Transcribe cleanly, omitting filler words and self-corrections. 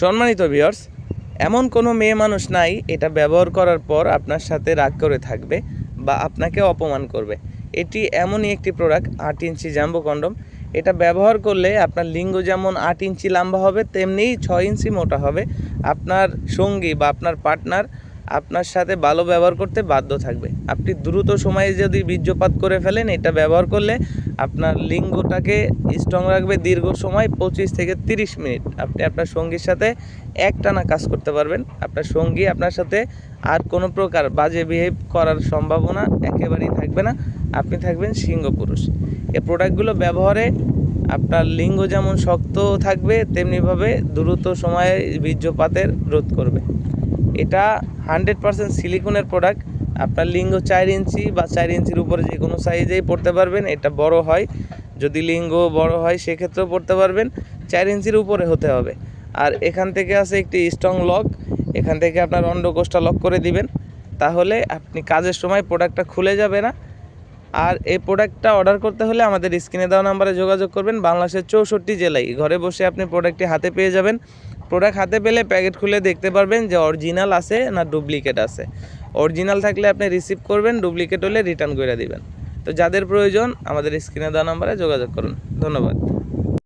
সম্মানিত ভিউয়ার্স, এমন কোনো মেয়ে মানুষ নাই এটা ব্যবহার করার পর আপনার সাথে রাগ করে থাকবে বা আপনাকে অপমান করবে। এটি এমনই একটি প্রোডাক্ট 8 ইঞ্চি জাম্বো কন্ডম। এটা ব্যবহার করলে আপনার লিঙ্গ যেমন 8 ইঞ্চি লম্বা হবে তেমনিই 6 ইঞ্চি মোটা হবে। আপনার সঙ্গী বা আপনার পার্টনার আপনার সাথে ভালো ব্যবহার করতে বাধ্য থাকবে। আপনি দ্রুত সময়ে যদি বীর্যপাত করে ফেলেন, এটা ব্যবহার করলে আপনার লিঙ্গটাকে স্ট্রং রাখবে দীর্ঘ সময় 25 থেকে 30 মিনিট। আপনি আপনার সঙ্গীর সাথে একটানা কাজ করতে পারবেন। আপনার সঙ্গী আপনার সাথে আর কোনো প্রকার বাজে বিহেভ করার সম্ভাবনা একেবারেই থাকবে না। আপনি থাকবেন সিংহ পুরুষ। এই প্রোডাক্টগুলো ব্যবহারে আপনার লিঙ্গ যেমন শক্ত থাকবে তেমনিভাবে দ্রুত সময়ে বীর্যপাতের রোধ করবে। এটা 100% সিলিকনের প্রোডাক্ট। আপনার লিঙ্গ 4 ইঞ্চি বা 4 ইঞ্চির উপরে যে কোনো সাইজেই পড়তে পারবেন। এটা বড় হয়, যদি লিঙ্গ বড় হয় সেক্ষেত্রেও পড়তে পারবেন। 4 ইঞ্চির উপরে হতে হবে। আর এখান থেকে আছে একটি স্ট্রং লক, এখান থেকে আপনার অন্ডকোষটা লক করে দিবেন, তাহলে আপনি কাজের সময় প্রোডাক্টটা খুলে যাবে না। আর এই প্রোডাক্টটা অর্ডার করতে হলে আমাদের স্ক্রিনে দেওয়া নাম্বারে যোগাযোগ করবেন। বাংলাদেশের 64 জেলায় ঘরে বসে আপনি প্রোডাক্টটি হাতে পেয়ে যাবেন। প্রোডাক্ট হাতে পেলে প্যাকেট খুলে দেখতে পারবেন যে অরিজিনাল আছে না ডুপ্লিকেট আছে। অরিজিনাল থাকলে আপনি রিসিভ করবেন, ডুপ্লিকেট হলে রিটার্ন করে দিবেন। তো যাদের প্রয়োজন আমাদের স্ক্রিনে দেওয়া নাম্বারে যোগাযোগ করুন। ধন্যবাদ।